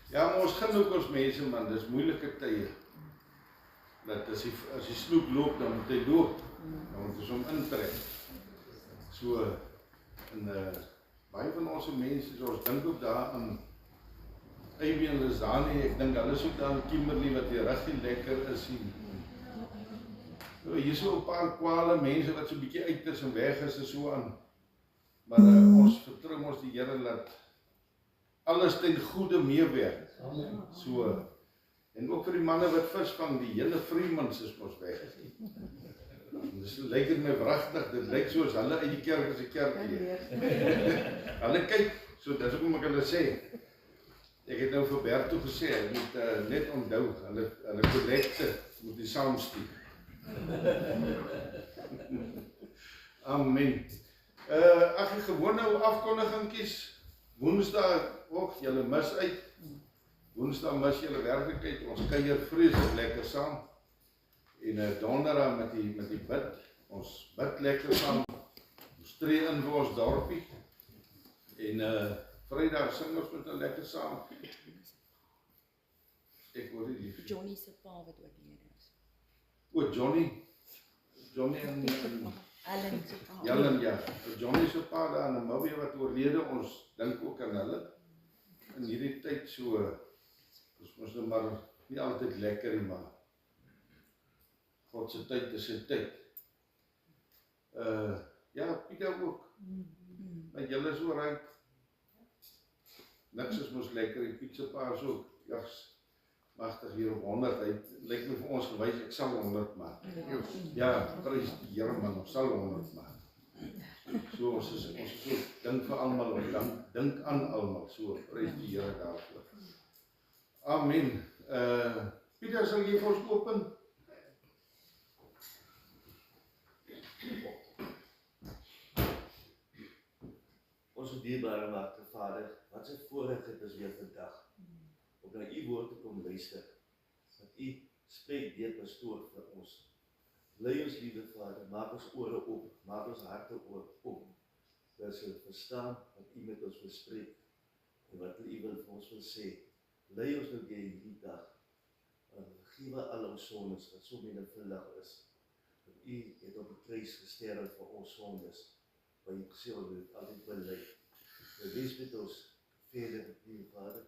Ja, maar ons gaan ook ons mense, man, dis moeilike tye. Dat as die snoek loop, dan moet hy dood. Dan moet ons hom intrek. So, en baie van ons mense, so ons dink ook daar aan Amy en Lizani, ek dink hulle is ook daar in Kimberley, wat die regtig lekker is. Hier is so 'n paar kwale mense wat so 'n bietjie uit is en weg is en so aan. Maar ons vertrou ons die Here dat alles ten goeie meewerk. So, en ook vir die manne wat visvang, die hele Freemans is mos weg. Dis lyk dit my wragtig, dit lyk soos hulle uit die kerk as 'n kerk leer. Hulle kyk, so dis ook wat ek hulle sê. Ek het nou vir Berto gesê, hy moet net onthou, hulle kollekte moet die saamstuur. Amen. Ag die gewone afkondigingkies, Woensdag ook, julle mis uit. Woensdag mis julle werklikheid, ons kuier vreeslik lekker saam. En Donderdag met die bid, ons bid lekker saam. Ons tree in vir ons dorpie. En Vrydag sing ons met hulle lekker saam. Ek hoor die Johnny se pa wat oorlede is. O, Johnny en Alan se pa. Ja. Johnny se pa daar in Namibia wat oorlede, ons dink ook aan hulle. In hierdie tyd so, ons moes nou maar nie altyd lekker nie, maar God se tyd is sy tyd. Ja, Pieter ook. Maar julle is oorheid. Niks is mos lekker, die Piet se pa is ook, magtig hier op 100, hy lyk my vir ons gewys, ek sal 100 maak. Ja, prys die Here man, ons sal 100 maak. So, ons is so, dink vir almal, dink aan almal, so, prys die Here daarvoor. Amen. Pieter, sal jy vir ons open? Ons dierbare magte Vader, wat sy voorreg het is weer vandag, om na u woord te kom luister, dat u spreek deur pastoor vir ons. Lei ons, liewe Vader, maak ons ore op, maak ons harte op, dat ons verstaan wat u met ons bespreek, en wat u wil vir ons wil sê. Lei ons nou deur hierdie dag, vergewe al ons sondes, wat so menigvuldig is, dat u het op die kruis gesterf vir ons sondes, wat u gesê het, altyd bely. Wees met ons verder, liewe Vader,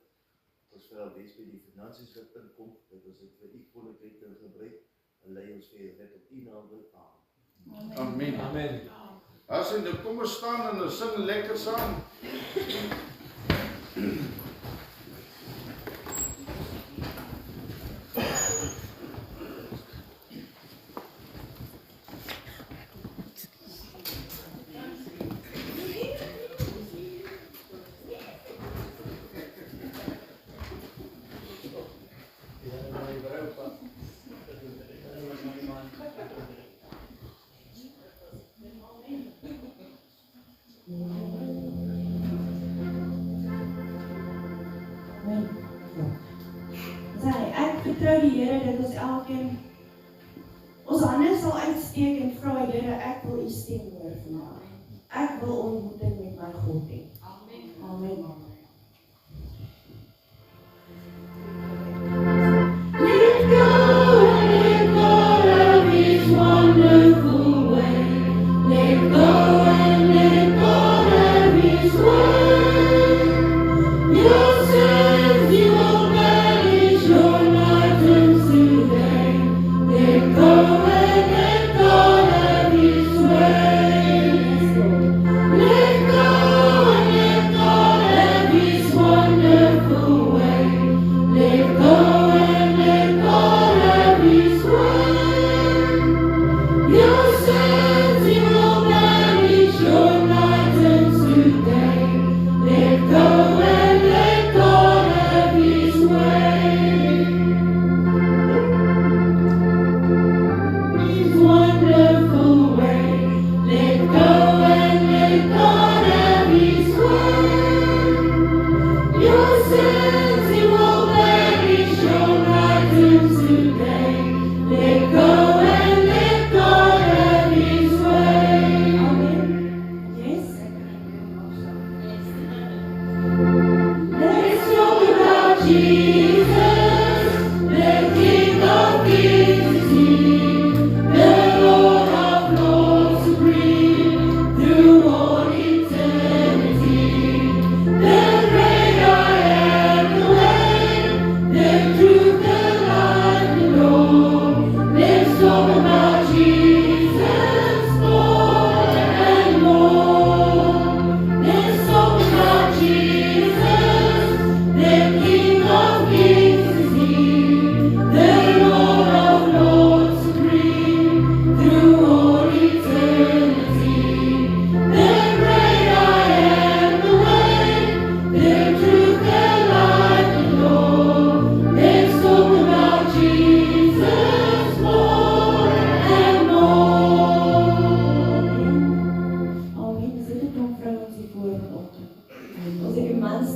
ons vrouw wees by die finansies wat inkom, dat ons het vir u koninkryk kan gebruik, en lei ons verder net op u naam wil aan. Amen. Amen. As en nou kom ons staan en ons sing lekker saam. Vertrou die Here dat ons elkeen ons hande sal uitsteek en vra, Here, ek wil u stem hoor vandag. Ek wil ontmoeting met my God hê. Amen. Amen. Let go of his wonderful way. Let go of his way. Your sins you will banish, your nightmares today. Let go of his way. Let go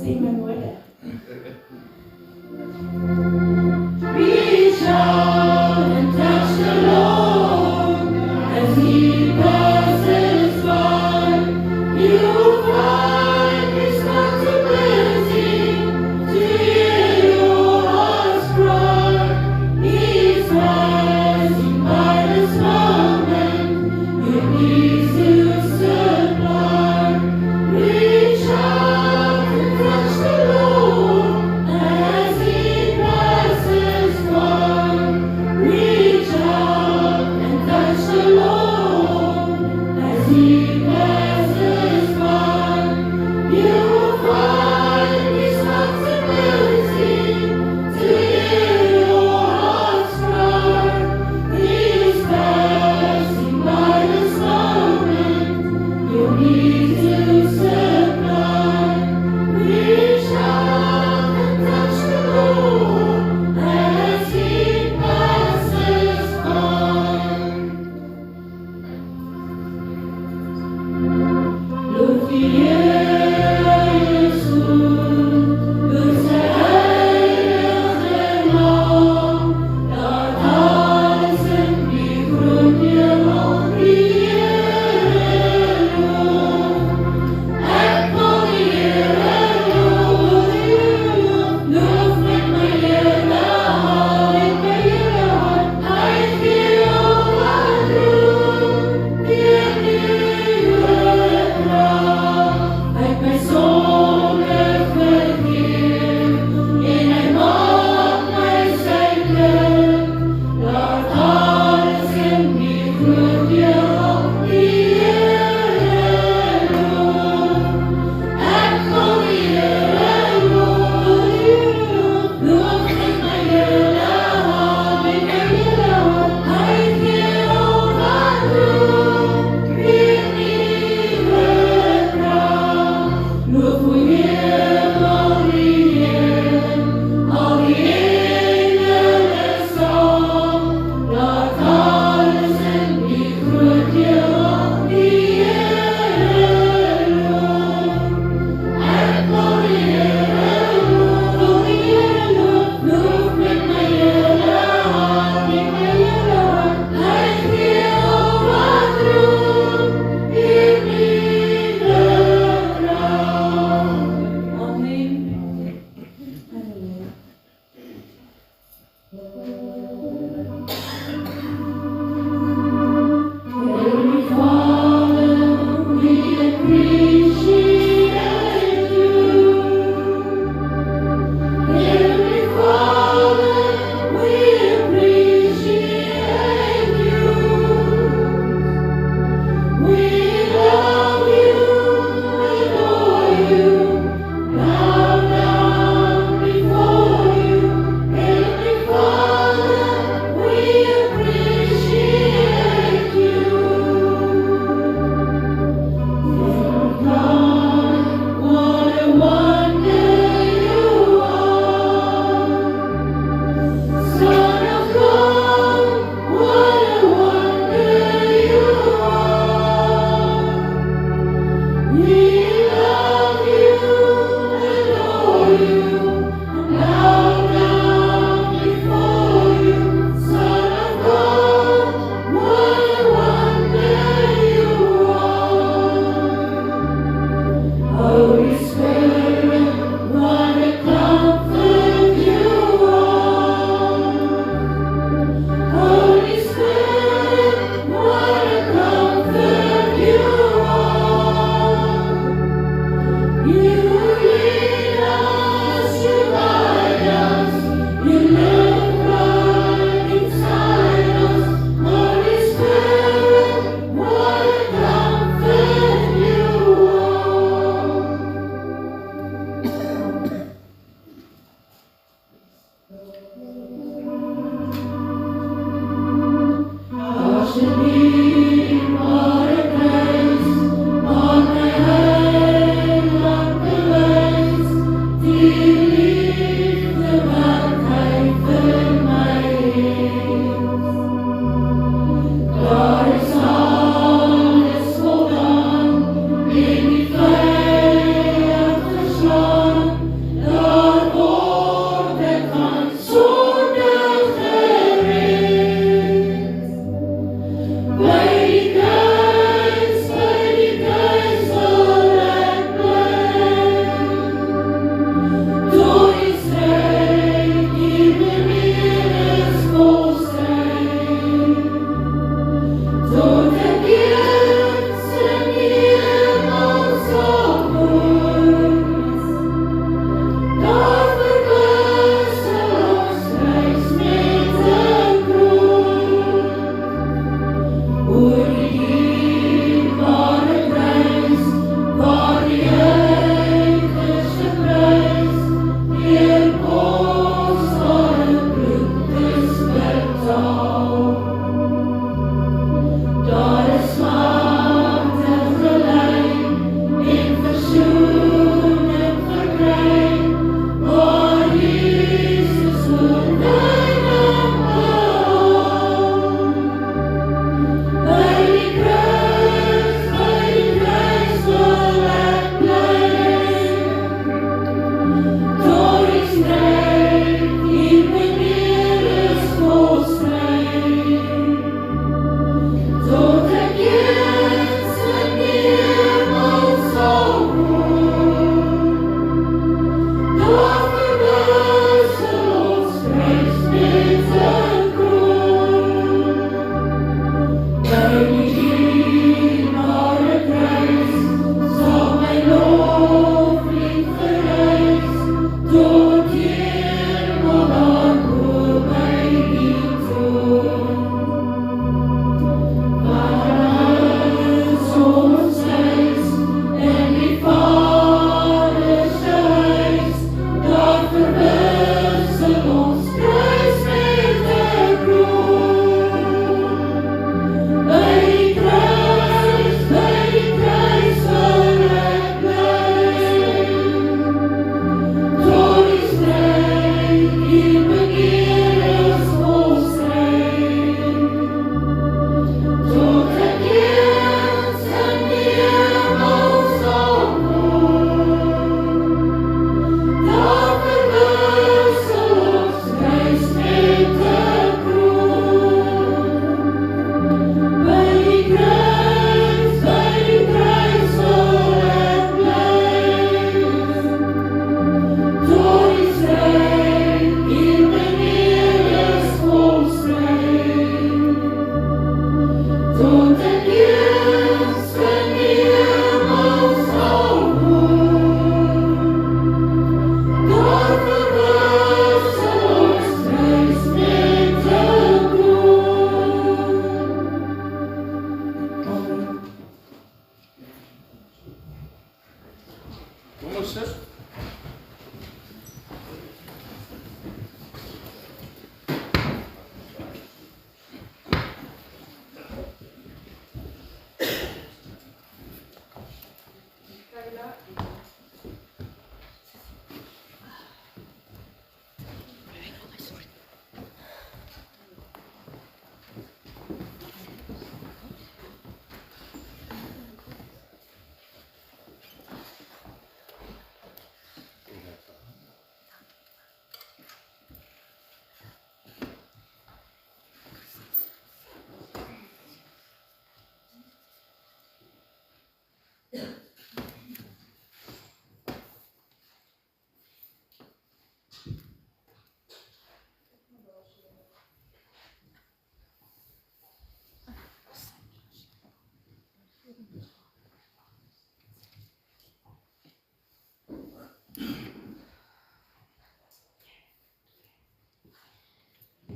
stemme nodig. Reach out and touch the Lord as He passes by. You'll find responsibility to hear your heart's cry. He's rising by this moment. Your needs to supply. Reach out and touch the Lord as He passes by. Reach out and touch the Lord as He passes by. Kom ons sit.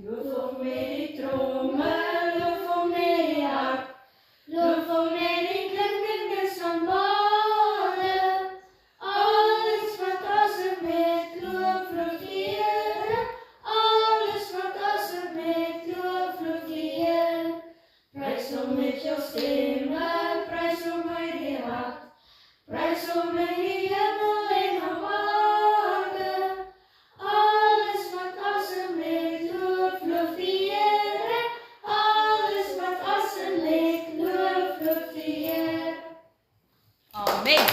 Loop om met die trommel, loop om met die hart, loop om met die klinkende sambale. Alles wat asem het, loop die Here. Alles wat asem het, loop die Here. Prys hom met jou stemme, prys hom met die hart, prys hom met die hemel en op aarde. Alles wat asem het, loop die Here. Alles wat asem het, loop die Here. Amen.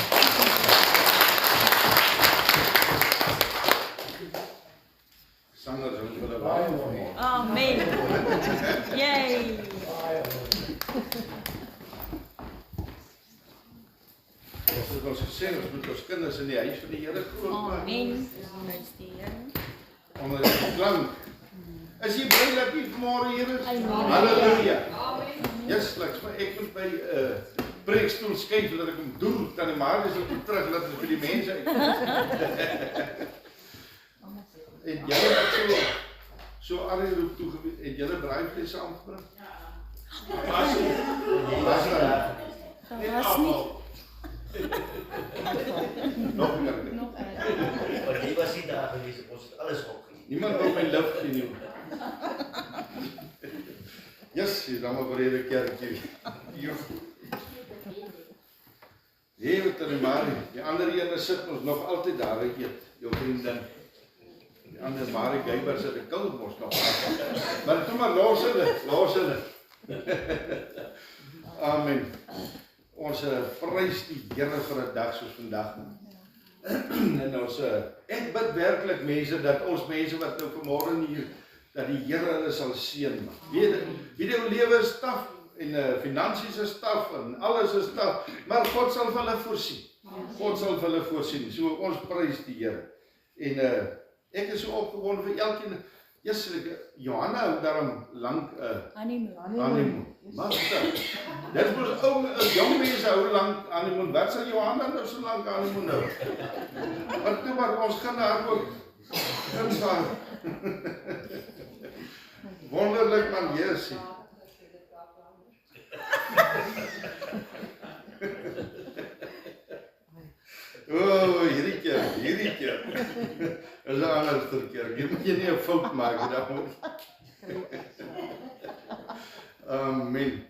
Sangers ons vir 'n baie mooi. Amen. Yay. Ons het ons gesê ons moet ons kinders in die huis van die Here grootmaak. Amen. Prys die Here. Onder die klank. Is jy bly dat jy vanmôre hier is? Amen. Halleluja. Yes, maar ek moet by preekstoel skuif dat ek hom doen. Dan die maar is op terug laat ek vir die mense uit. En julle het so Arrie roep toe gewees. En julle braaivleis saamgebring? Was Was nie. Nog meer. Maar jy was nie daar gewees, ons het alles opgeneem. Niemand wil my lif gee nie. Yes, hier dan maar brede kerkie. Hier met die Marie. Die ander ene sit ons nog altyd daar eet. Jou vriendin. Die ander Marie Geiber sit 'n koud mos nog. Maar toe maar los hulle. Amen. Ons prys die Here vir 'n dag soos vandag. En ons ek bid werklik mense dat ons mense wat nou vanmôre hier dat die Here hulle sal seën. Wie jou lewe is taaf en finansies is taaf en alles is taaf, maar God sal vir hulle voorsien. God sal vir hulle voorsien. So ons prys die Here. En ek is so opgewonde vir elkeen. Jesus, Johanna hou daarom lank honeymoon. Maar dit was jong mense hou lank honeymoon. Wat sal Johanna nou so lank honeymoon hou? Maar toe maar ons gaan daar ook instaan. Wonderlik man, Jesus. Hierdie keer. Is 'n ander keer. Jy moet nie 'n fout maak nie daaroor. Amen.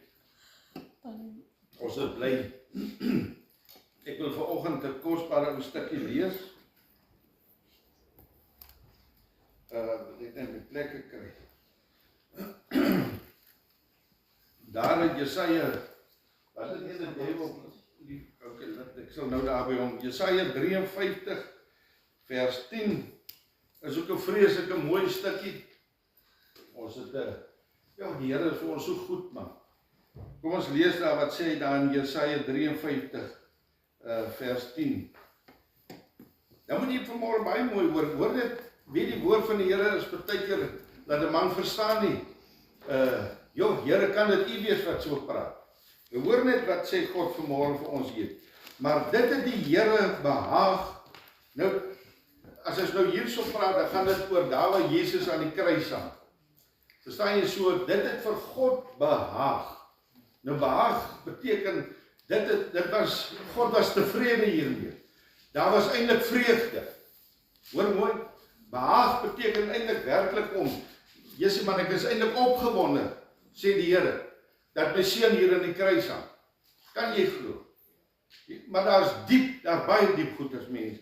Ons is bly. Ek wil vanoggend 'n kosbare ou stukkie lees. Net in my plekke kry. Daar in Jesaja, wat het jy dit op? Okay, ek sal nou daar by hom. Jesaja 53 vers 10 is ook 'n vreeslike mooi stukkie. Ons het die Here is vir ons so goed man. Kom ons lees daar wat sê hy daar in Jesaja 53 vers 10. Dan moet jy vanmôre baie mooi hoor dit, weet die woord van die Here is partykeer dat 'n man verstaan nie. Here, kan dit U wees wat so praat? Jy hoor net wat sê God vanmôre vir ons hier. Maar dit het die Here behaag. Nou, as ons nou hierso praat, dan gaan dit oor daar waar Jesus aan die kruis hang. Verstaan jy so, dit het vir God behaag. Nou behaag beteken, God was tevrede hiermee. Daar was eintlik vreugde. Hoor mooi, behaag beteken eintlik werklik om, Jesus man, ek is eintlik opgewonde, sê die Here, dat my seun hier in die kruis hang. Kan jy glo? Maar daar's baie diep goed as mens.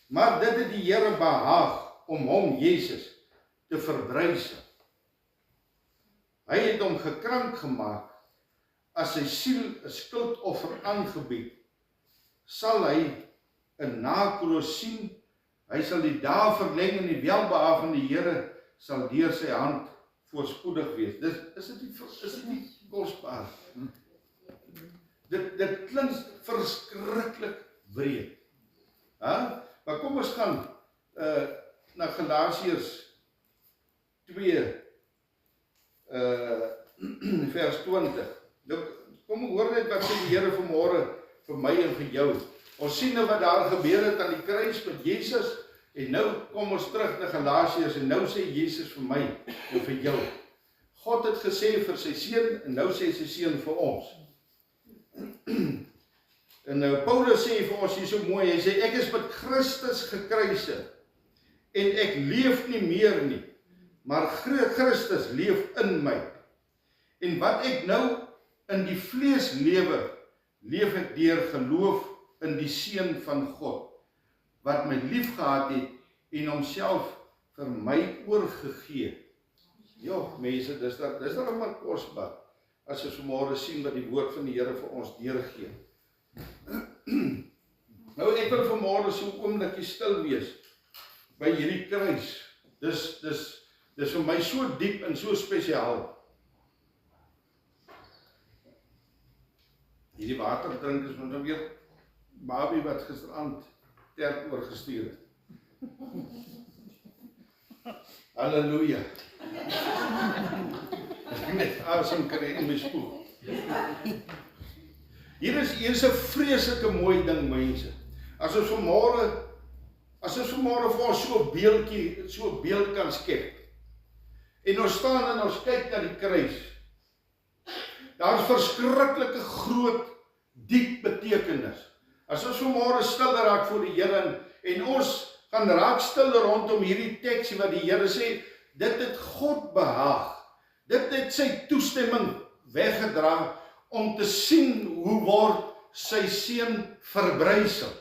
Maar dit het die Here behaag om hom, Jesus, te verbrysel. Hy het hom gekrank gemaak, as sy siel 'n skuldoffer aangebied, sal hy 'n nakroos sien, hy sal die dae verleng en die welbehae van die Here sal deur sy hand voorspoedig wees. Is dit nie kosbaar? Dit klink verskriklik wreed. Maar kom ons gaan na Galasiërs 2 vers 20. Nou, kom hoor net wat sê die Here vanmôre vir my en vir jou. Ons sien nou wat daar gebeur het aan die kruis met Jesus, en nou kom ons terug na Galasiërs, en nou sê Jesus vir my en vir jou. God het gesê vir sy seun, en nou sê sy seun vir ons. En Paulus sê vir ons hier so mooi, hy sê, ek is met Christus gekruisig, en ek leef nie meer nie, maar Christus leef in my. En wat ek nou in die vlees lewe, leef ek deur geloof in die Seun van God, wat my lief gehad het en homself vir my oorgegee. Ja, mense, dis dan maar kosbaar, as ons vanmôre sien wat die woord van die Here vir ons deurgee. Nou, ek wil vanmôre so 'n oombliekie stil wees by hierdie kruis. Dis vir my so diep en so spesiaal. Hierdie water drink is nou weer Babie wat gisterand kerk oorgestuur het. Halleluja. Ek net asem kry in my spoel. Hier is 'n vreeslike mooi ding, mense. As ons vanmôre vir ons so 'n beeld kan skep. En ons staan en ons kyk na die kruis. Daar's verskriklike groot, diep betekenis. As ons vanmôre stil raak voor die Here en ons gaan raak stil rondom hierdie teksie wat die Here sê, dit het God behaag. Dit het sy toestemming weggedra om te sien hoe word sy seun verbrysel.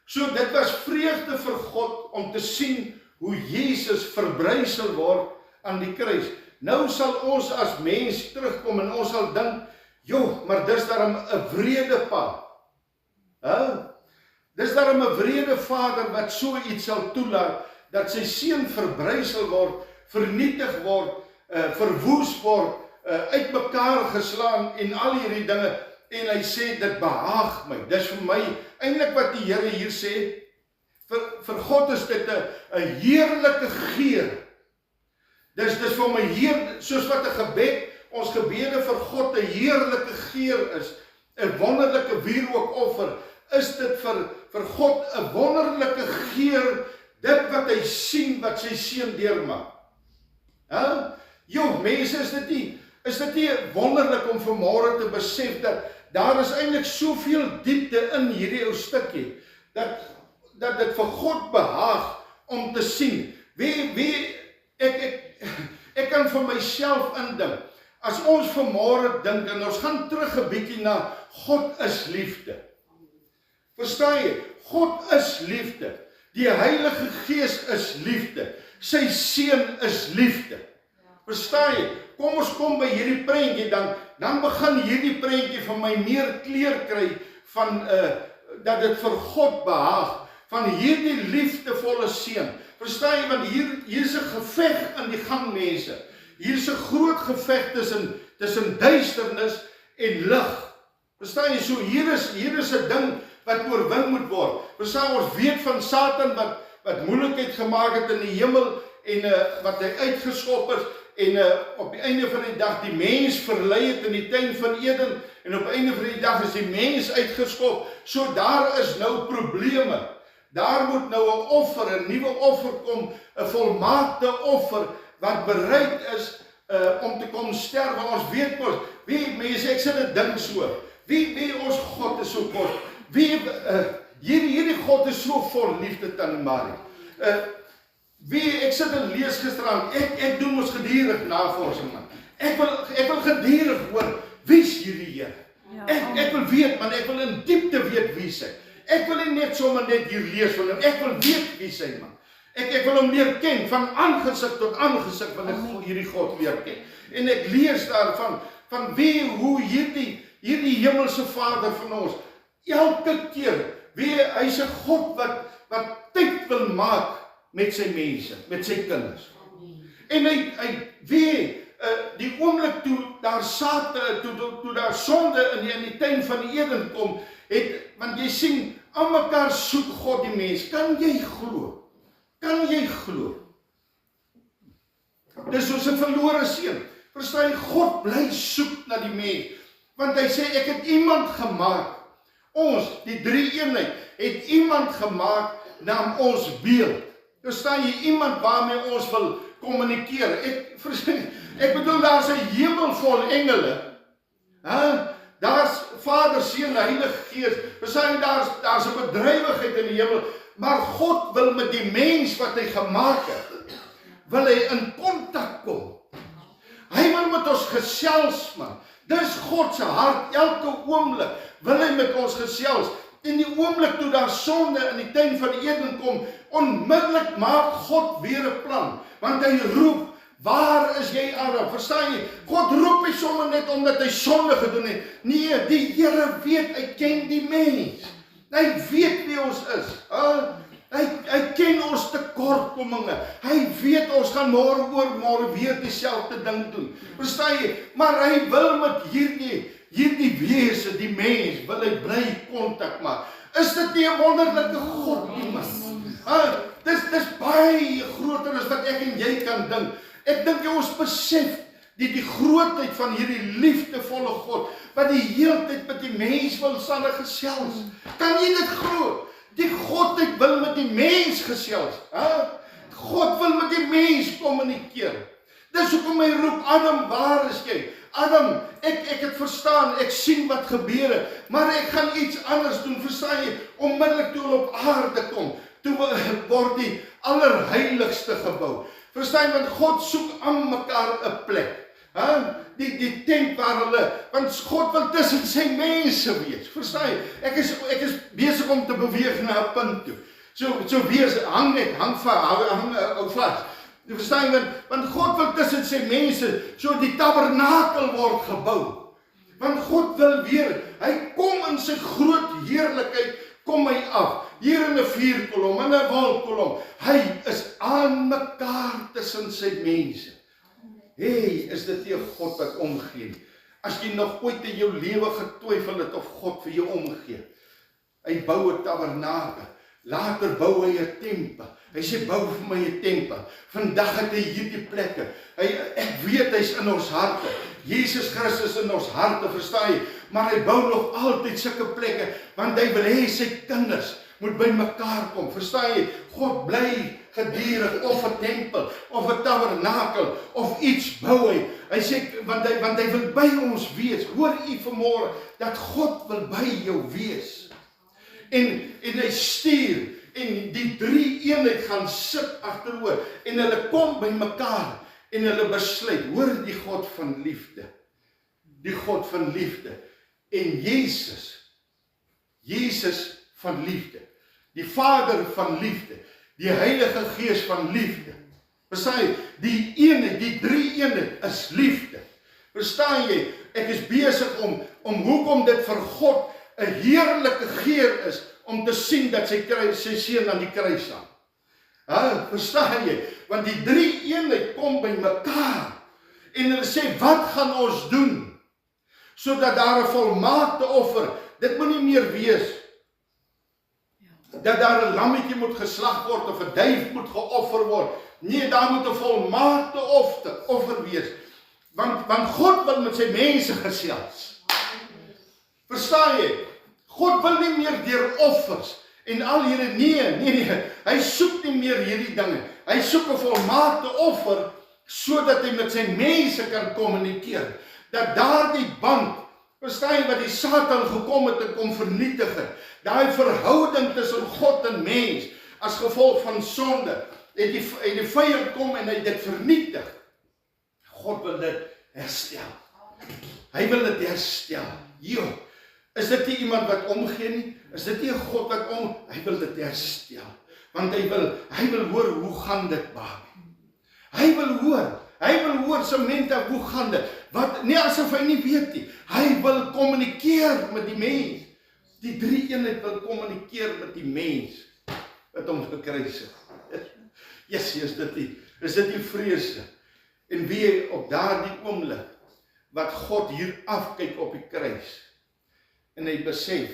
So dit was vreugde vir God om te sien hoe Jesus verbrysel word aan die kruis. Nou sal ons as mens terugkom en ons sal dink, joh, maar dis daarom 'n wrede pa. Dis daarom 'n wrede vader wat so iets sal toelaat, dat sy seun verbrysel word, vernietig word, verwoes word, uitmekaar geslaan en al hierdie dinge, en hy sê, dit behaag my. Dis vir my, eintlik wat die Here hier sê, vir God is dit 'n heerlike geur. Dis vir my soos wat 'n gebed, ons gebede vir God 'n heerlike geur is, 'n wonderlike wierookoffer, is dit vir God 'n wonderlike geur, dit wat hy sien, wat sy seun deurmaak. Jo, mense, is dit nie wonderlik om vanmôre te besef dat daar is eintlik soveel diepte in hierdie ou stukkie, dat dit vir God behaag om te sien. Ek kan vir myself indink, as ons vanmôre dink, en ons gaan terug 'n bietjie na God is liefde. Verstaan jy? God is liefde. Die Heilige Gees is liefde. Sy seun is liefde. Verstaan jy? Kom ons kom by hierdie prentjie, dan begin hierdie prentjie van my meer kleur kry van dat dit vir God behaag, van hierdie liefdevolle seun. Verstaan jy, want hier's 'n geveg in die gang, mense. Hier's 'n groot geveg tussen duisternis en lig. Verstaan jy, so hier is 'n ding wat oorwin moet word. Verstaan, ons weet van Satan wat moeilikheid gemaak het in die hemel en wat hy uitgeskop is en op die einde van die dag die mens verlei het in die tuin van Eden en op die einde van die dag is die mens uitgeskop. So daar is nou probleme. Daar moet nou 'n offer, 'n nuwe offer kom, 'n volmaakte offer wat bereid is om te kom sterf. Want ons weet mos, wie mense, ek sê dit ding so. Wie ons God is so kos. Hierdie God is so vol liefde, Tannie Marie. Ek sit en lees gisteraan, ek doen ons gedurig navorsing, man. Ek wil gedurig hoor, wie is hierdie Here? Ek wil weet, man, ek wil in diepte weet wie sy. Ek wil nie net sommer net hier lees van hom, ek wil weet wie sy, man. Ek wil hom leer ken, van aangesig tot aangesig wil ek hierdie God leer ken. En ek lees daarvan, van hoe hierdie hemelse Vader van ons, elke keer, hy's 'n God wat tyd wil maak met sy mense, met sy kinders. En hy die oomblik toe daar toe daar sonde in die tuin van die Eden kom, want jy sien, aan mekaar soek God die mens. Kan jy glo? Kan jy glo? Dis soos 'n verlore seun. Verstaan jy, God bly soek na die mens. Want hy sê, ek het iemand gemaak. Ons, die drie eenheid, het iemand gemaak na ons beeld. Verstaan jy, iemand waarmee ons wil kommunikeer. Ek bedoel, daar's 'n hemel vol engele. Daar's Vader, Seun, Heilige Gees. Verstaan jy, daar's 'n bedrywigheid in die hemel. Maar God wil met die mens wat hy gemaak het, wil hy in kontak kom. Hy wil met ons gesels, man. Dis God se hart, elke oomblik wil hy met ons gesels. In die oomblik toe daar sonde in die tuin van die Eden kom, onmiddellik maak God weer 'n plan. Want hy roep, waar is jy, Adam? Verstaan jy? God roep nie sommer net omdat hy sonde gedoen het. Nee, die Here weet, hy ken die mens. Hy weet wie ons is. Hy ken ons tekortkominge. Hy weet ons gaan môre weer dieselfde ding doen. Verstaan jy? Maar hy wil met hierdie wese, die mens, wil hy bly kontak maak. Is dit nie 'n wonderlike God nie, man? Dis baie groter as wat ek en jy kan dink. Ek dink ons besef die grootheid van hierdie liefdevolle God, wat die hele tyd met die mens wil gesels. Kan jy dit glo? Die Godheid wil met die mens gesels. God wil met die mens kommunikeer. Dis hoekom hy roep, Adam, waar is jy? Adam, ek het verstaan, ek sien wat gebeur het, maar ek gaan iets anders doen, verstaan jy? Onmiddellik toe hulle op aarde kom, toe word die allerheiligste gebou. Verstaan jy, want God soek aan mekaar 'n plek. Die tent waar hulle, want God wil tussen sy mense wees. Verstaan jy? Ek is besig om te beweeg na 'n punt toe. So wees, hang vas. Jy verstaan jy, want God wil tussen sy mense, so die tabernakel word gebou. Want God wil weer, hy kom in sy groot heerlikheid, kom hy af. Hier in 'n vuurkolom, in 'n wolkkolom. Hy is aan mekaar tussen sy mense. Hey, is dit nie 'n God wat omgee? As jy nog ooit in jou lewe getwyfel het of God vir jou omgee. Hy bou 'n tabernakel. Later bou hy 'n tempel. Hy sê, bou vir my 'n tempel. Vandag het hy hierdie plekke. Ek weet hy's in ons harte. Jesus Christus in ons harte, verstaan jy? Maar hy bou nog altyd sulke plekke, want hy wil hê sy kinders moet by mekaar kom. Verstaan jy? God bly gedurig of 'n tempel, of 'n tabernakel, of iets bou hy. Hy sê, want hy wil by ons wees. Hoor u vanmôre, dat God wil by jou wees. En hy stuur, en die drie eenheid gaan sit agteroor, en hulle kom by mekaar, en hulle besluit, hoor die God van liefde, die God van liefde, en Jesus van liefde, die Vader van liefde, die Heilige Gees van liefde. Verstaan jy, die eenheid, die drie eenheid is liefde. Verstaan jy, ek is besig om hoekom dit vir God 'n heerlike geur is, om te sien dat sy seun aan die kruis hang. Verstaan jy? Want die drie eenheid kom by mekaar, en hulle sê, wat gaan ons doen? Sodat daar 'n volmaakte offer, dit moet nie meer wees, dat daar 'n lammetjie moet geslag word, of 'n duif moet geoffer word. Nee, daar moet 'n volmaakte offer wees, want God wil met sy mense gesels. Verstaan jy? God wil nie meer deur offers en al hierdie, nee, hy soek nie meer hierdie dinge. Hy soek 'n volmaakte offer, sodat hy met sy mense kan kommunikeer. Dat daardie band, Verstaan jy wat die Satan gekom het en kom vernietig het? Daai verhouding tussen God en mens, as gevolg van sonde, het die vyand kom en hy dit vernietig. God wil dit herstel. Hy wil dit herstel. Jo, is dit nie iemand wat omgee nie? Is dit nie 'n God wat hy wil dit herstel. Want hy wil hoor, hoe gaan dit, baby? Hy wil hoor, Samantha, hoe gaan dit? Nie asof hy nie weet nie. Hy wil kommunikeer met die mens. Die drie eenheid wil kommunikeer met die mens wat hom gekruisig het. Yes, is dit nie vreeslik? En wie op daardie oomblik wat God hier afkyk op die kruis en hy besef,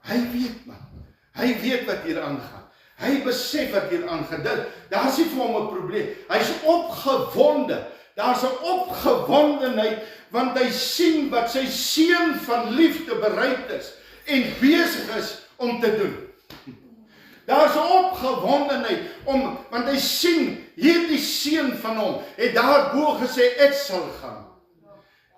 hy weet man, hy weet wat hier aangaan. Hy besef wat hier aangaan. Daar is nie vir hom 'n probleem. Hy is opgewonde. Daar's 'n opgewondenheid want hy sien wat sy seun van liefde bereid is en besig is om te doen. Daar's 'n opgewondenheid want hy sien hierdie seun van hom het daarbo gesê, ek sal gaan.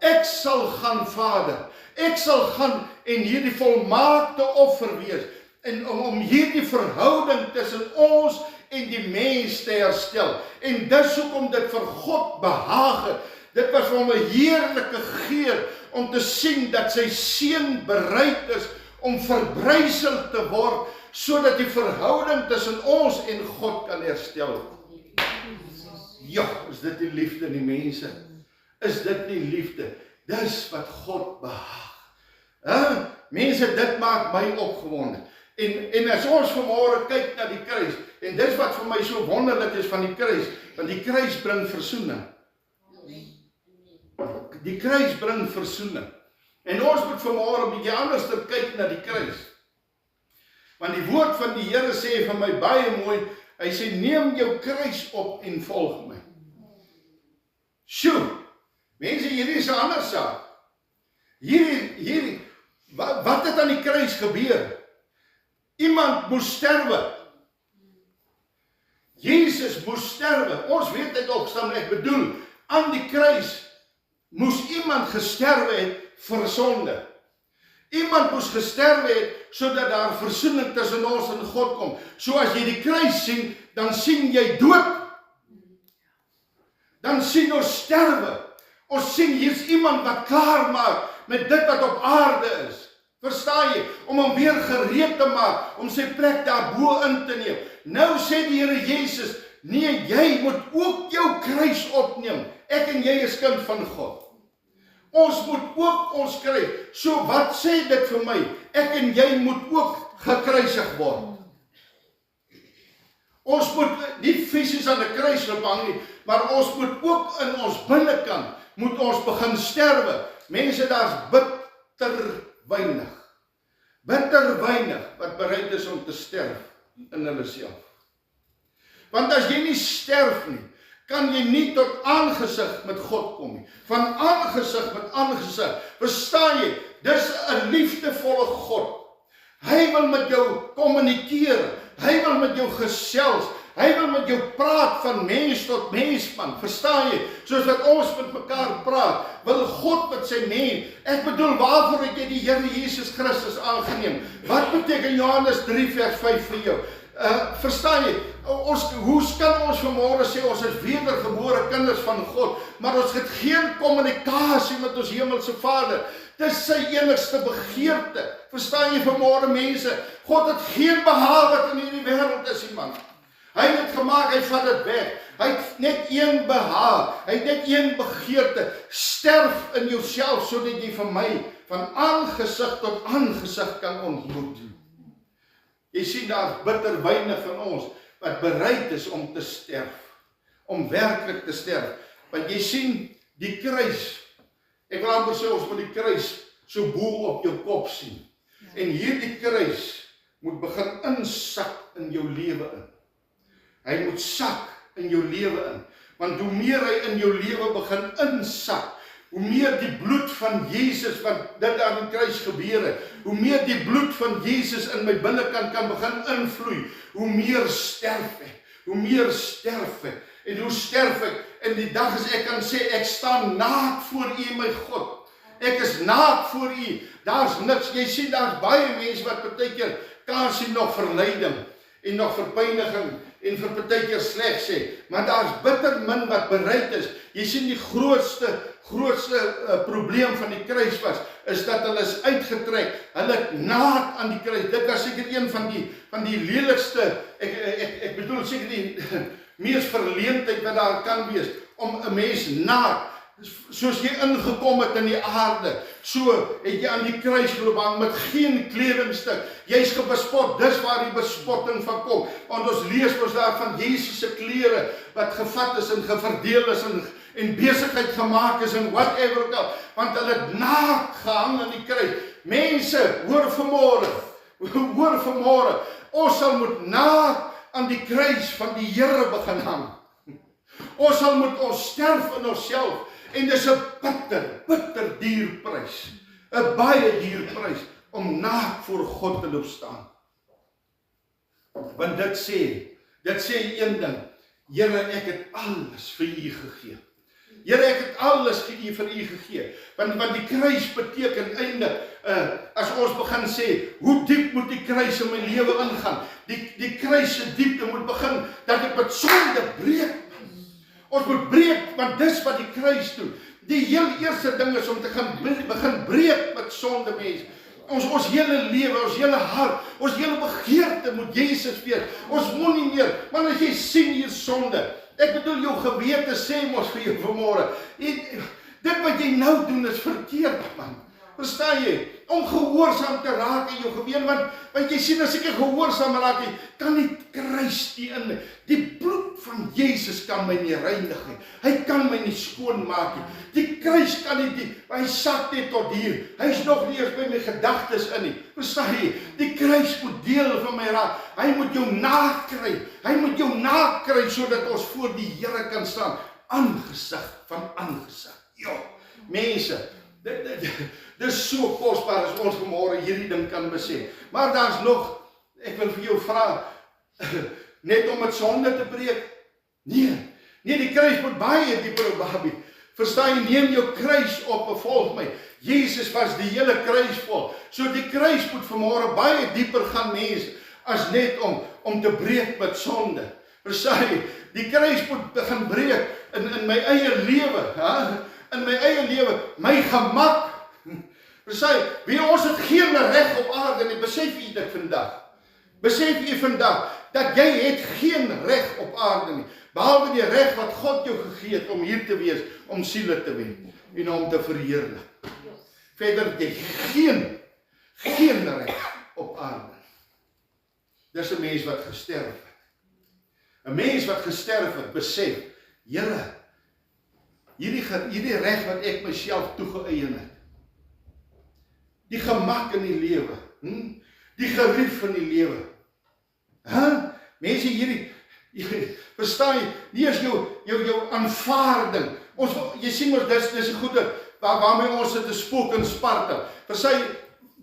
Ek sal gaan, Vader. Ek sal gaan en hierdie volmaakte offer wees en om hierdie verhouding tussen ons en die mens te herstel. En dis hoekom dit vir God behaag het. Dit was vir hom 'n heerlike geur om te sien dat sy seun bereid is om verbrysel te word, sodat die verhouding tussen ons en God kan herstel. Ja, is dit nie liefde nie, mense? Is dit nie liefde? Dis wat God behaag. Mense, dit maak my opgewonde. En as ons vanmôre kyk na die kruis, en dis wat vir my so wonderlik is van die kruis, want die kruis bring versoening. Die kruis bring versoening. En ons moet vanmôre 'n bietjie anders kyk na die kruis. Want die woord van die Here sê vir my baie mooi, hy sê, neem jou kruis op en volg my. Sjoe, mense, hierdie is 'n ander saak. Wat het aan die kruis gebeur? Iemand moes sterwe. Jesus moes sterwe. Ons weet dit opstaan, ek bedoel, aan die kruis moes iemand gesterwe het vir sonde. Iemand moes gesterwe het, sodat daar versoening tussen ons en God kom. So as jy die kruis sien, dan sien jy dood. Dan sien ons sterwe. Ons sien hier's iemand wat klaar maak met dit wat op aarde is. Verstaan jy? Om hom weer gereed te maak, om sy plek daarbo in te neem. Nou sê die Here Jesus, nee, jy moet ook jou kruis opneem. Ek en jy is kind van God. Ons moet ook ons kruis. So wat sê dit vir my? Ek en jy moet ook gekruisig word. Ons moet nie fisies aan 'n kruis hang nie, maar ons moet ook in ons binnekant moet ons begin sterwe. Mense, daar's bitter weinig wat bereid is om te sterf in hulle self. Want as jy nie sterf nie, kan jy nie tot aangesig met God kom nie. Van aangesig met aangesig, verstaan jy, dis 'n liefdevolle God. Hy wil met jou kommunikeer, hy wil met jou gesels, hy wil met jou praat van mens tot mens, man, verstaan jy? Soos wat ons met mekaar praat, wil God met sy mens. Ek bedoel, waarvoor het jy die Here Jesus Christus aangeneem? Wat beteken Johannes 3 vers 5 vir jou? Verstaan jy, hoe kan ons vanmôre sê, ons is wedergebore kinders van God, maar ons het geen kommunikasie met ons hemelse Vader. Dis sy enigste begeerte. Verstaan jy vanmôre, mense? God het geen behaag wat in hierdie wêreld is, man. Hy het dit gemaak, hy vat dit weg. Hy het net een behaag, hy het net een begeerte. Sterf in jouself, sodat jy van my, van aangesig tot aangesig kan ontmoet. Jy sien, daar bitter weinig van ons wat bereid is om te sterf, om werklik te sterf. Want jy sien, die kruis, ek wil amper sê, ons moet die kruis so bo op jou kop sien. En hierdie kruis moet begin insak in jou lewe in. Hy moet sak in jou lewe in. Want hoe meer hy in jou lewe begin insak, hoe meer die bloed van Jesus, wat dit aan die kruis gebeur het, hoe meer die bloed van Jesus in my binnekant kan begin invloei, hoe meer sterf ek, hoe meer sterf ek, en hoe sterf ek, en die dag as ek kan sê, ek staan naak voor U, my God, ek is naak voor U. Daar's niks. Jy sien daar's baie mense wat partykeer kan sien nog verleiding en nog verpyniging en vir partykeer sleg sê, maar daar's bitter min wat bereid is. Jy sien die grootste probleem van die kruis is dat hulle is uitgetrek. Hulle het naak aan die kruis. Dit was seker een van die lelikste, ek bedoel seker die mees verleentheid wat daar kan wees, om 'n mens naak, soos jy ingekom het in die aarde, so het jy aan die kruis geloop hang met geen kledingstuk. Jy's gebespot, dis waar die bespotting van kom. Want ons lees ons daar van Jesus se klere wat gevat is en geverdeel is en besigheid gemaak is en whatever ook al, want hulle het naak gehang aan die kruis. Mense, hoor vanmôre, ons sal moet naak aan die kruis van die Here begin hang. Ons sal moet ons sterf in onsself. En dis 'n bitter duur prys. 'n Baie duur prys om naak voor God te loop staan. Want dit sê een ding. Here, ek het alles vir U gegee. Here, ek het alles vir U gegee. Want die kruis beteken eintlik, as ons begin sê, hoe diep moet die kruis in my lewe ingaan? Die kruis se diepte moet begin dat ek met sonde breek. Ons moet breek, want dis wat die kruis doen. Die heel eerste ding is om te begin breek met sonde, mense. Ons hele lewe, ons hele hart, ons hele begeerte moet Jesus wees. Ons moet nie meer, maar as jy sien hier sonde, ek bedoel jou gewete sê mos vir jou vanmôre, dit wat jy nou doen is verkeerd, man. Verstaan jy? Om gehoorsaam te raak in jou geween, want jy sien as ek gehoorsaam raak, kan die kruis die bloed van Jesus kan my nie reinig nie. Hy kan my nie skoon maak nie. Die kruis kan nie, hy sak net tot hier. Hy's nog nie eens by my gedagtes in nie. Verstaan jy? Die kruis moet deel van my raak. Hy moet jou naak kry. Hy moet jou naak kry sodat ons voor die Here kan staan, aangesig van aangesig. Ja, mense, dis so kosbaar as ons vanmôre hierdie ding kan besef. Maar daar's nog, ek wil vir jou vra, net om met sonde te breek? Nee, die kruis moet baie dieper, baby. Verstaan jy, neem jou kruis op en volg my. Jesus was die hele kruis vol. So die kruis moet vanmôre baie dieper gaan, mense, as net om te breek met sonde. Verstaan jy, die kruis moet begin breek in my eie lewe, in my eie lewe, my gemak. Verstaan jy, ons het geen reg op aarde nie, besef jy dit vandag? Besef jy vandag, dat jy het geen reg op aarde nie, behalwe die reg wat God jou gegee het om hier te wees, om siele te wen, en om te verheerlik. Verder het jy geen reg op aarde. Dis 'n mens wat gesterf het. 'n Mens wat gesterf het, besef, Here, hierdie reg wat ek myself toegeëien het, die gemak in die lewe, die gerief in die lewe, mense verstaan jy, nie is jou aanvaarding, jy sien ons, dis die goede, waarmee ons het 'n spook en spartel, verstaan jy,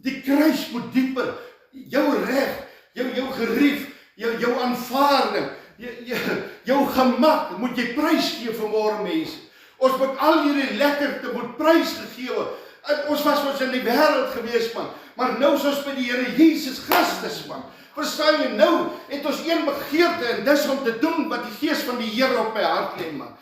die kruis moet dieper, jou reg, jou gerief, jou aanvaarding, jou gemak, moet jy prys gee vanmôre, mense. Ons moet al hierdie lekkerte moet prys gegee word. Ons was in die wêreld gewees, man, maar nou is ons by die Here Jesus Christus, man. Verstaan jy, nou het ons een begeerte, en dis om te doen wat die Gees van die Here op my hart lê, man.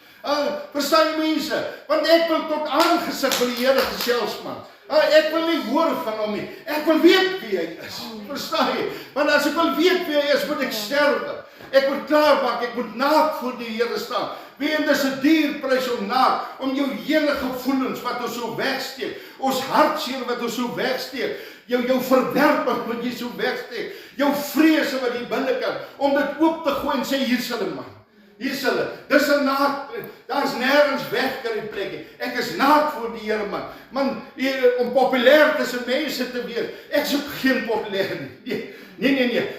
Verstaan jy, mense, want ek wil tot aangesig vir die Here gesels, man. Ek wil nie hoor van hom nie, ek wil weet wie hy is. Verstaan jy, want as ek wil weet wie hy is, moet ek sterwe. Ek moet klaar maak, ek moet naak voor die Here staan. Weet, dis 'n duur prys om naak, om jou hele gevoelens wat ons so wegsteek, ons hartseer wat ons so wegsteek, jou verwerping wat jy so wegsteek, jou vrese wat jy binnekant, om dit oop te gooi en sê, hier is hulle, man. Hier is hulle. Dis 'n naak, daar's nêrens weg kan die plekkie. Ek is naak voor die Here, man. Man, om populêr tussen mense te wees, ek soek geen populêr nie. Nee,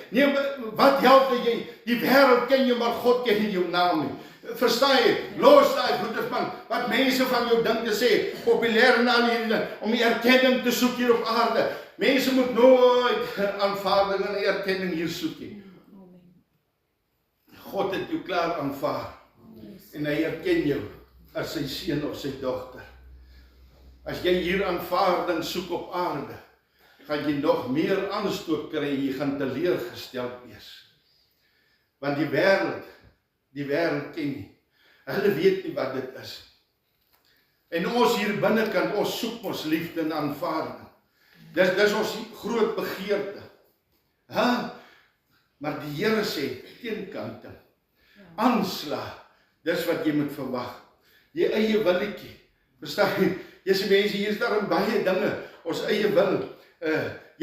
wat help dat jy, die wêreld ken jou, maar God ken nie jou naam nie. Verstaan jy, los daai goeders, man, wat mense van jou dink te sê, populêr en al hierdie, om die erkenning te soek hier op aarde. Mense moet nooit aanvaarding en erkenning hier soek nie. God het jou klaar aanvaar, en hy erken jou as sy seun of sy dogter. as jy hier aanvaarding soek op aarde, gaan jy nog meer aanstoot kry en jy gaan teleurgesteld wees. Want die wêreld ken nie. Hulle weet nie wat dit is. En ons hier binnekant, ons soek ons liefde en aanvaarding. Dis ons groot begeerte. Maar die Here sê, teenkante, aanslag, dis wat jy moet verwag. Jy eie willetjie. Verstaan jy? Jy sê mense, hier is daar baie dinge, ons eie wil,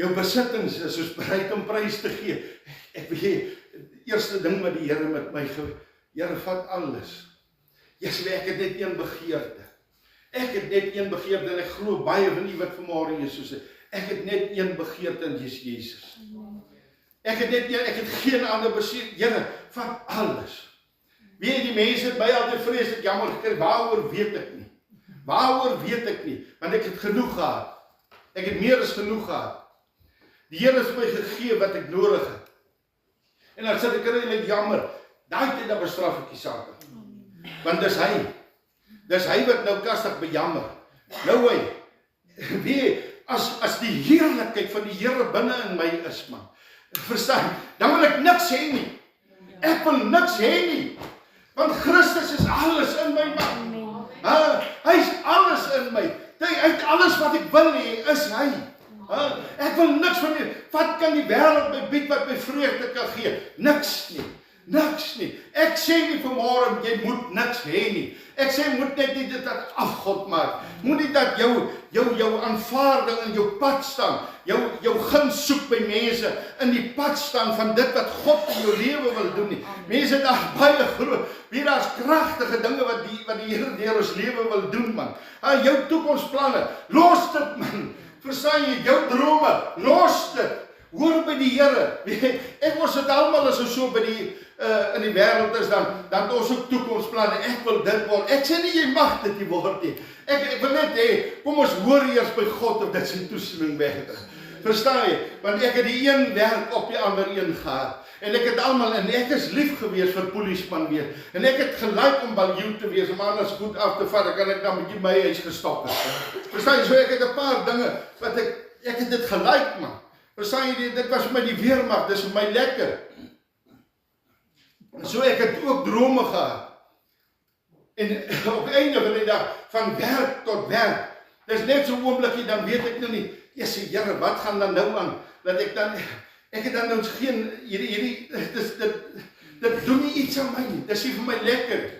jou besittings is ons bereid om prys te gee. Ek weet, eerste ding wat die Here met my Here vat alles. Jy sê, ek het net een begeerte. Ek het net een begeerte en ek glo baie van u wat vanmôre Jesus sê. Ek het net een begeerte en dis Jesus. Ek het geen ander begeerte. Here, vat alles. Weet jy, die mense het my altyd vreeslik jammer gekry, waaroor weet ek nie. Waaroor weet ek nie, want ek het genoeg gehad. Ek het meer as genoeg gehad. Die Here het my gegee wat ek nodig het. En dan sit ek en ek jammer, daai tyd dan bestraf ek die sake. Want dis hy wat nou kastig bejammer. Nou hy, weet, as die heerlikheid van die Here binne in my is, man, verstaan, dan wil ek niks hê nie. Ek wil niks hê nie. Want Christus is alles in my, man. Hy is alles in my. Uit alles wat ek wil hê, is hy. Ek wil niks van nie. Wat kan die wêreld my bied wat my vreugde kan gee? Niks nie. Niks nie. Ek sê nie vanmôre jy moet niks hê nie. Ek sê moet net nie dit afgod maak. Moet nie dat jou aanvaarding in jou pad staan. Jou guns soek by mense in die pad staan van dit wat God in jou lewe wil doen nie. Mense daar baie groot. Wie daar's kragtige dinge wat die Here deur ons lewe wil doen, man. Jou toekomsplanne, los dit, man. Verstaan jy, jou drome, los dit. Hoor by die Here. Ek ons het almal as ons so by in die wêreld is, dan ons ook toekomsplanne. Ek wil dit word. Ek sê nie jy mag dit nie word nie. Ek wil net hê, kom ons hoor eers by God of dit sy toestemming wegdruk. Verstaan jy? Want ek het die een werk op die ander een gehad. En ek het almal, en ek is lief gewees vir polisieman weer. En ek het gelyk om baljoen te wees, om anders goed af te vat, dan kan ek dan met my huis gestop het. Verstaan jy? So ek het 'n paar dinge, wat ek het dit gelyk, man. Verstaan jy, dit was vir my die weermag, dis vir my lekker. So ek het ook drome gehad. En op einde van die dag, van werk tot werk, dis net so 'n oombliekie, dan weet ek nou nie, Jesus, Here, wat gaan dan nou aan, dat ek het dan nou geen, dit doen nie iets aan my nie, dis nie vir my lekker.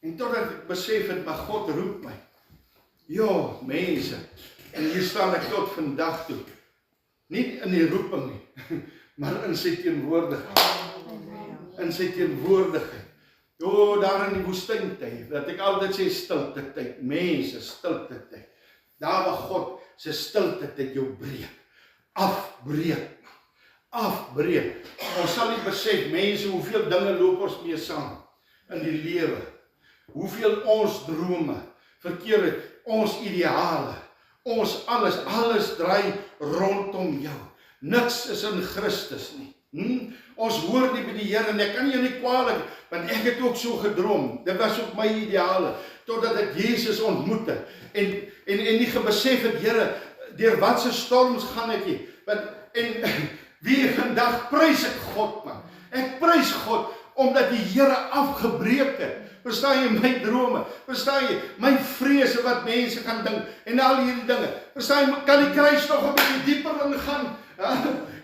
En totdat ek besef het, maar God roep my. Ja, mense, en hier staan ek tot vandag toe, nie in die roeping nie, maar in sy teenwoordigheid. In sy teenwoordigheid. Daar in die woestyntyd, dat ek altyd sê stilte tyd, mense, stilte tyd. Daar waar God sy stilte tyd jou breek, afbreek. Ons sal nie besef, mense, hoeveel dinge loop ons mee saam in die lewe. Hoeveel ons drome, verkeer het, ons ideale, ons alles draai rondom jou. Niks is in Christus nie. Ons hoor nie by die Here en ek kan jou nie kwaadlik, want ek het ook so gedroom. Dit was ook my ideale, totdat ek Jesus ontmoet het. En nie gebesef het, Here, deur wat se storms gaan ek nie. En wie vandag prys ek God, man. Ek prys God, omdat die Here afgebreek het. Verstaan jy my drome? Verstaan jy my vrese wat mense gaan dink en al hierdie dinge? Verstaan jy, kan die kruis nog 'n bietjie dieper ingaan?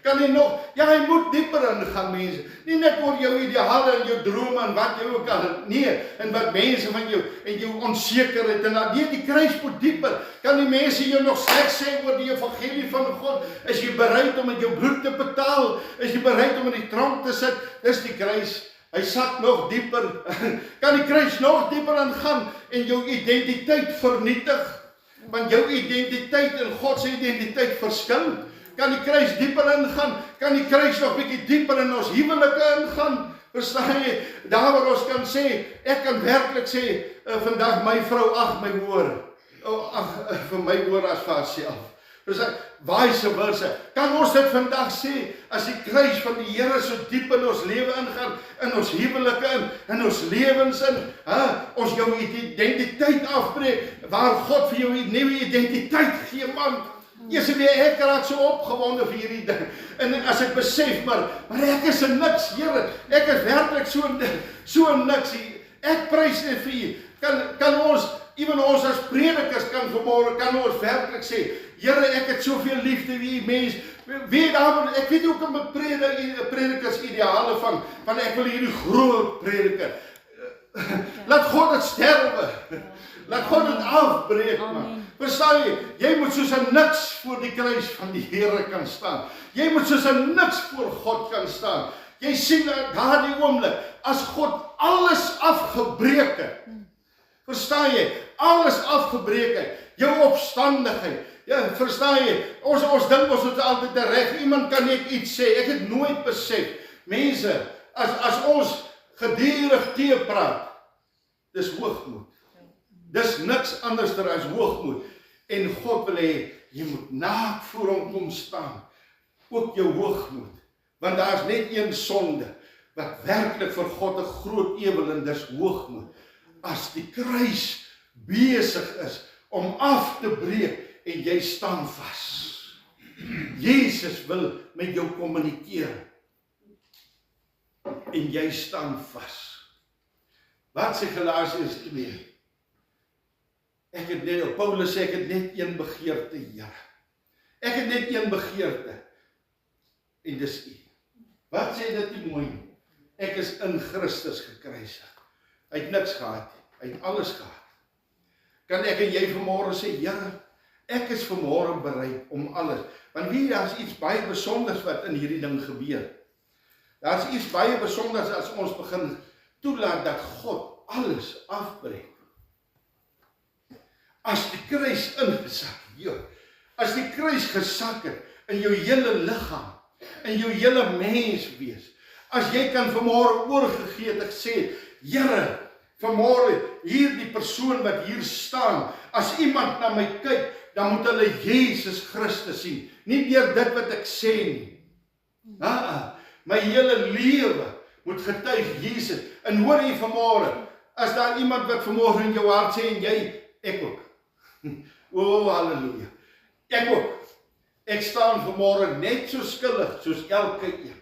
Kan hy nog? Ja, hy moet dieper ingaan, mense. Nie net oor jou ideale en jou drome en wat jy ook al, nee, en wat mense van jou en jou onsekerheid en nee, die kruis moet dieper. Kan die mense jou nog sleg sê oor die evangelie van God? Is jy bereid om met jou bloed te betaal? Is jy bereid om in die tronk te sit? Dis die kruis. Hy sak nog dieper. Kan die kruis nog dieper ingaan en jou identiteit vernietig? Want jou identiteit en God se identiteit verskil. Kan die kruis dieper ingaan? Kan die kruis nog bietjie dieper in ons huwelike ingaan? Verstaan jy? Daar waar ons kan sê, ek kan werklik sê, vandag my vrou ag my hoor. Ag vir my hoor as vir haarself. Vice versa. Kan ons dit vandag sê, as die kruis van die Here so diep in ons lewe ingaan, in ons huwelike in ons lewens ons jou identiteit afbreek, waar God vir jou 'n nuwe identiteit gee, man. Eers weer ek raak so opgewonde vir hierdie ding. En as ek besef, maar ek is 'n niks, Here. Ek is werklik so niks. Ek prys net vir U. Kan ons, ewen ons as predikers vanmôre kan ons werklik sê, Here, ek het soveel liefde vir U mens. Ek weet ook om 'n predikers ideale van ek wil hierdie groot prediker. Laat God dit sterwe. Laat God dit afbreek, man. Verstaan jy? Jy moet soos 'n niks voor die kruis van die Here kan staan. Jy moet soos 'n niks voor God kan staan. Jy sien daardie oomblik, as God alles afgebreek het. Verstaan jy? Alles afgebreek het. Jou opstandigheid. Ja, verstaan jy? Ons dink ons het altyd reg. Iemand kan net iets sê. Ek het nooit besef. Mense, as ons gedurig teepraat, dis hoogmoed. Dis niks anderster as hoogmoed. En God wil hê, jy moet naak voor hom kom staan. Ook jou hoogmoed. Want daar is net een sonde, wat werklik vir God 'n groot ewel, en dis hoogmoed. As die kruis besig is om af te breek, en jy staan vas. Jesus wil met jou kommunikeer. En jy staan vas. Wat sê Galasiërs 2? Paulus sê, ek het net een begeerte, Here. Ek het net een begeerte. En dis U. Wat sê dit nie mooi? Ek is in Christus gekruisig. Hy het niks gehad. Hy het alles gehad. Kan ek en jy vanmôre sê, Here, ek is vanmôre bereid om alles. Want daar is iets baie besonders wat in hierdie ding gebeur. Daar is iets baie besonders as ons begin toelaat dat God alles afbreek. As die kruis ingesak, as die kruis gesak het in jou hele liggaam, in jou hele mens wees, as jy kan vanmôre oorgegee het, ek sê, Here, vanmôre hierdie persoon wat hier staan, as iemand na my kyk, dan moet hulle Jesus Christus sien, nie deur dit wat ek sê nie. My hele lewe moet getuig Jesus. En hoor jy vanmôre, as daar iemand wat vanmôre in jou hart sê, en jy, ek ook. Halleluja. Ek ook. Ek staan vanmôre net so skuldig soos elke een.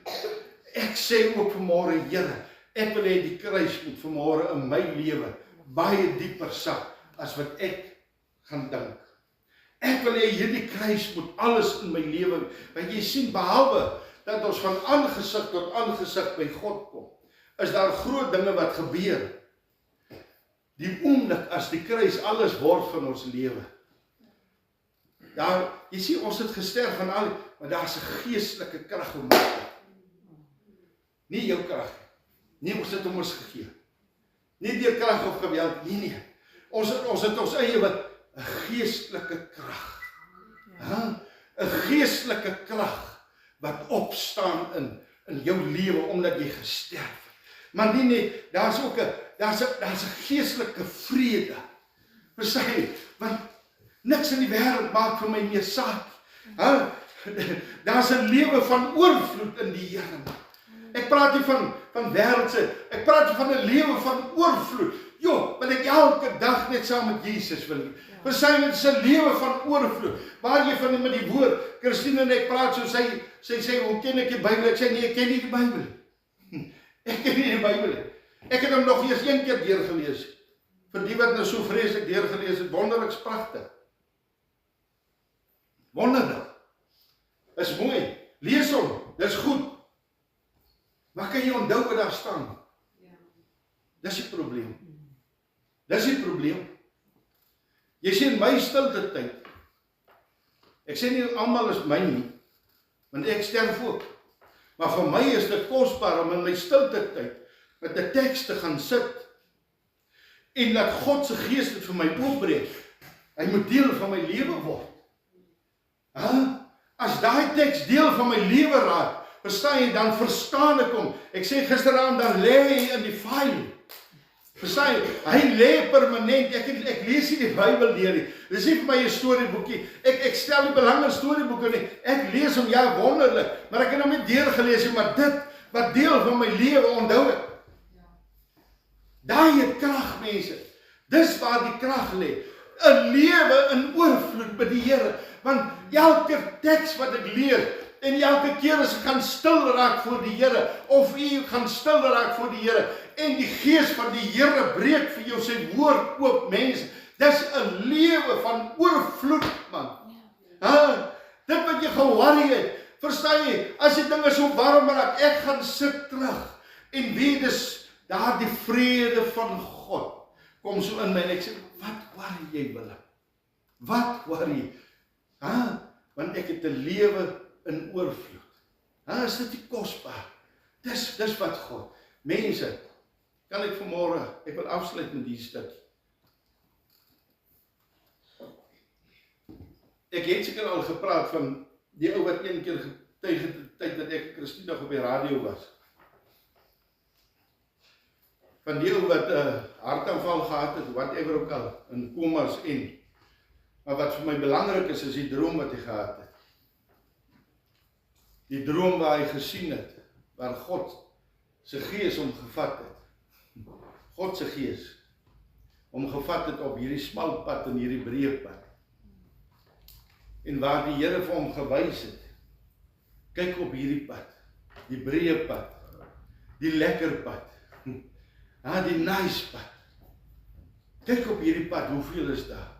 Ek sê ook vanmôre, Here, ek wil hê die kruis moet vanmôre in my lewe baie dieper sak as wat ek gaan dink. Ek wil hê hierdie kruis moet alles in my lewe, want jy sien, behalwe dat ons van aangesig tot aangesig by God kom, is daar groot dinge wat gebeur. Die oomblik as die kruis alles word van ons lewe. Jy sien, ons het gesterf van al, maar daar is 'n geestelike krag om ons. Nie jou krag nie. Ons het hom ons gegee. Nie deur krag of geweld, nie. Ons het ons eie wat 'n geestelike krag. 'n geestelike krag wat opstaan in jou lewe omdat jy gesterf het. Maar nie net, daar's 'n geestelike vrede. Verstaan jy? Want niks in die wêreld maak vir my meer saak. Daar's 'n lewe van oorvloed in die Here. Ek praat nie van wêreldse, ek praat van 'n lewe van oorvloed. Want ek elke dag net saam met Jesus wil. Verstaan jy, dit is 'n lewe van oorvloed. Waar jy van met die woord, Christine en ek praat so, sy sê, hoe ken ek die Bybel? Ek sê, nee, ek ken nie die Bybel. Ek ken nie die Bybel nie. Ek het hom nog eers een keer deurgelees. Vir die wat nou so vreeslik deurgelees het, wonderlik pragtig. Wonderlik. Is mooi. Lees hom, dis goed. Maar kan jy onthou wat daar staan? Dis die probleem. Dis die probleem. Jy sien my stilte tyd. Ek sê nie almal is my nie, want ek sterf ook. Maar vir my is dit kosbaar om in my stilte tyd met 'n teks te gaan sit en laat God se gees dit vir my oopbreek. Hy moet deel van my lewe word. As daai teks deel van my lewe raak, verstaan jy, dan verstaan ek hom. Ek sê gisteraand, dan lê hy in die file. Verstaan jy? Hy lê permanent. Ek lees nie die Bybel deur nie. Dis nie vir my 'n storieboekie. Ek stel nie belang in storieboeke nie. Ek lees hom, ja, wonderlik, maar ek het hom nie deurgelees nie, maar dit wat deel van my lewe onthou ek. Daai het krag, mense. Dis waar die krag lê. 'n Lewe in oorvloed by die Here. Want elke teks wat ek lees en elke keer as ek gaan stil raak voor die Here, of u gaan stil raak voor die Here en die gees van die Here breek vir jou sy woord oop, mense. Dis 'n lewe van oorvloed, man. Dit wat jy ge-worry het, verstaan jy? As die dinge so warm raak, ek gaan sit terug en weet dis daar die vrede van God kom so in my en ek sê, wat worry jy, Willem? Wat worry? Want ek het 'n lewe in oorvloed. Is dit nie kosbaar? Dis wat God. Mense, kan ek vanmôre, ek wil afsluit met hierdie stuk. Ek het seker al gepraat van die ou wat een keer getuig het die tyd dat ek Christina op die radio was. Van die ou wat 'n hartaanval gehad het, whatever ook al, in komas en. Maar wat vir my belangrik is die droom wat hy gehad het. Die droom waar hy gesien het, waar God se gees hom gevat het. God se gees hom gevat het op hierdie smal pad en hierdie breë pad. En waar die Here vir hom gewys het, kyk op hierdie pad, die breë pad, die lekker pad, die nice pad. Kyk op hierdie pad, hoeveel is daar?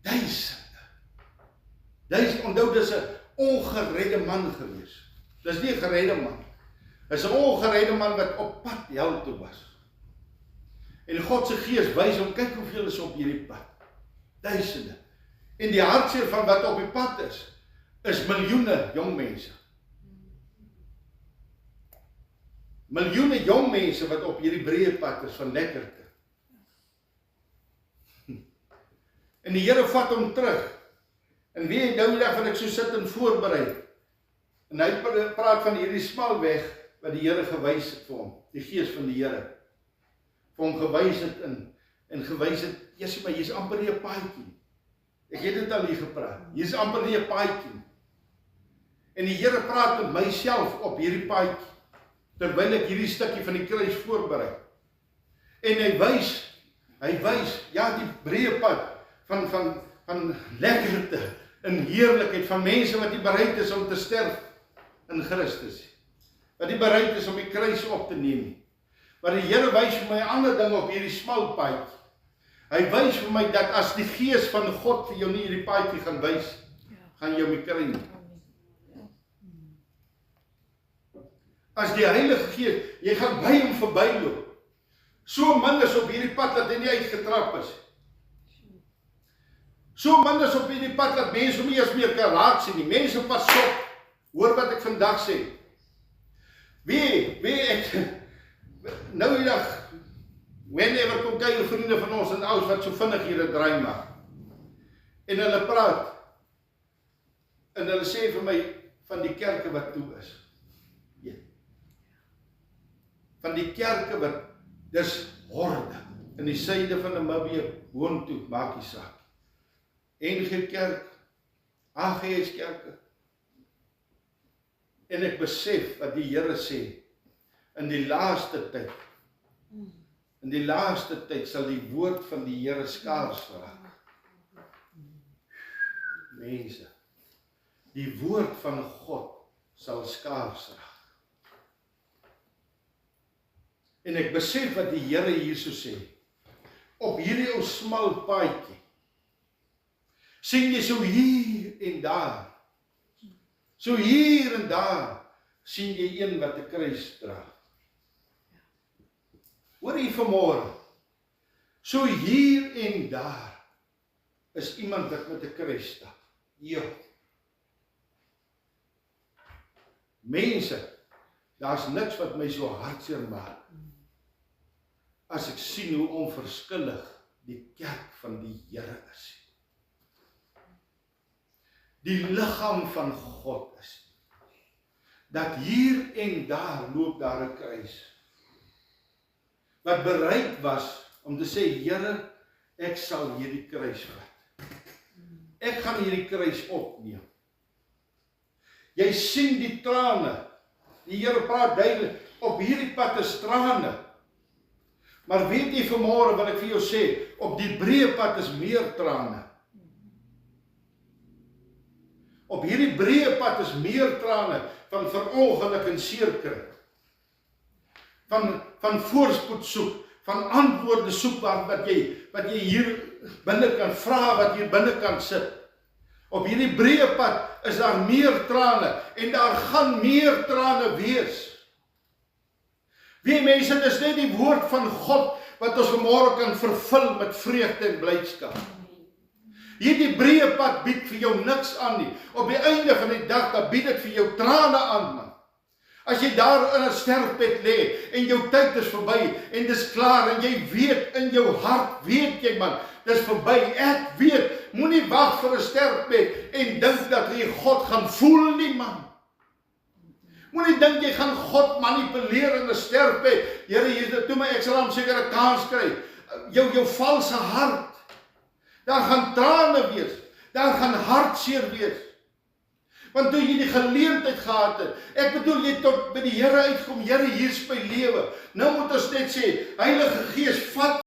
Duisende. Onthou, dis 'n ongeredde man gewees. Dis nie 'n geredde man. Dis 'n ongeredde man wat op pad hel toe was. En God se gees wys hom, kyk hoeveel is op hierdie pad. Duisende. En die hartseer van wat op die pad is miljoene jong mense. Miljoene jong mense wat op hierdie breë pad is van lekkerte. En die Here vat hom terug. En wie nou die dag wat ek so sit en voorberei. En hy praat van hierdie smal weg wat die Here gewys het vir hom. Die gees van die Here. Vir hom gewys het en gewys het, Jesus, maar hier's amper nie 'n paadjie. Ek het dit al hier gepraat. Hier's amper nie 'n paadjie. En die Here praat met myself op hierdie paadjie, terwyl ek hierdie stukkie van die kruis voorberei. En hy wys, ja, die breë pad van lekkerte en heerlikheid van mense wat nie bereid is om te sterf in Christus. Wat nie bereid is om die kruis op te neem. Maar die Here wys vir my 'n ander ding op hierdie smal paadjie. Hy wys vir my dat as die gees van God vir jou nie hierdie paadjie gaan wys, gaan jy hom nie kry nie. As die Heilige Gees, jy gaan by hom verbyloop. So min is op hierdie pad dat hy nie uitgetrap is. So min is op hierdie pad dat mense hom nie eens meer kan raak sien nie. Mense pas op. Hoor wat ek vandag sê. Wie ek nou die dag, whenever kom kyk vriende van ons en ouers wat so vinnig hier 'n draai maak. En hulle praat. En hulle sê vir my van die kerke wat toe is. Ja. Van die kerke wat dis horde in die suide van Namibië woontoe, maak nie saak. NG Kerk, AGS kerke. En ek besef wat die Here sê, in die laaste tyd sal die woord van die Here skaars raak. Mense, die woord van God sal skaars raak. En ek besef wat die Here hierso sê, op hierdie ou smal paadjie, sien jy so hier en daar, so hier en daar, sien jy een wat 'n kruis dra. Hoor jy vanmôre, so hier en daar, is iemand wat met 'n kruis stap. Ja. Mense, daar's niks wat my so hartseer maak, as ek sien hoe onverskillig die kerk van die Here is. Die liggaam van God is. Dat hier en daar loop daar 'n kruis. wat bereid was om te sê, Here, ek sal hierdie kruis vat. Ek gaan hierdie kruis opneem. Jy sien die trane. Die Here praat duidelik, op hierdie pad is trane. Maar weet jy vanmôre wat ek vir jou sê, op die breë pad is meer trane. Op hierdie breë pad is meer trane van verongeluk en seerkry. Van voorspoed soek, van antwoorde soek wat jy hier binne kan vra, wat hier binne kan sit. Op hierdie breë pad is daar meer trane en daar gaan meer trane wees. Wie mense, dit is net die woord van God wat ons vanmôre kan vervul met vreugde en blydskap. Hierdie breë pad bied vir jou niks aan nie. Op die einde van die dag, dan bied dit vir jou trane aan, man. As jy daar in 'n sterfbed lê en jou tyd is verby en dis klaar en jy weet in jou hart, weet jy man, dis verby. Ek weet, moenie wag vir 'n sterfbed en dink dat jy God gaan voel nie, man. Moenie dink jy gaan God manipuleer in 'n sterfbed. Here, hier is dit toe my ek sal hom seker 'n kans kry. Jou valse hart. Daar gaan trane wees. Daar gaan hartseer wees. Want toe jy die geleentheid gehad het, ek bedoel jy tot by die Here uitkom, Here, hier is my lewe. Nou moet ons net sê, Heilige Gees, vat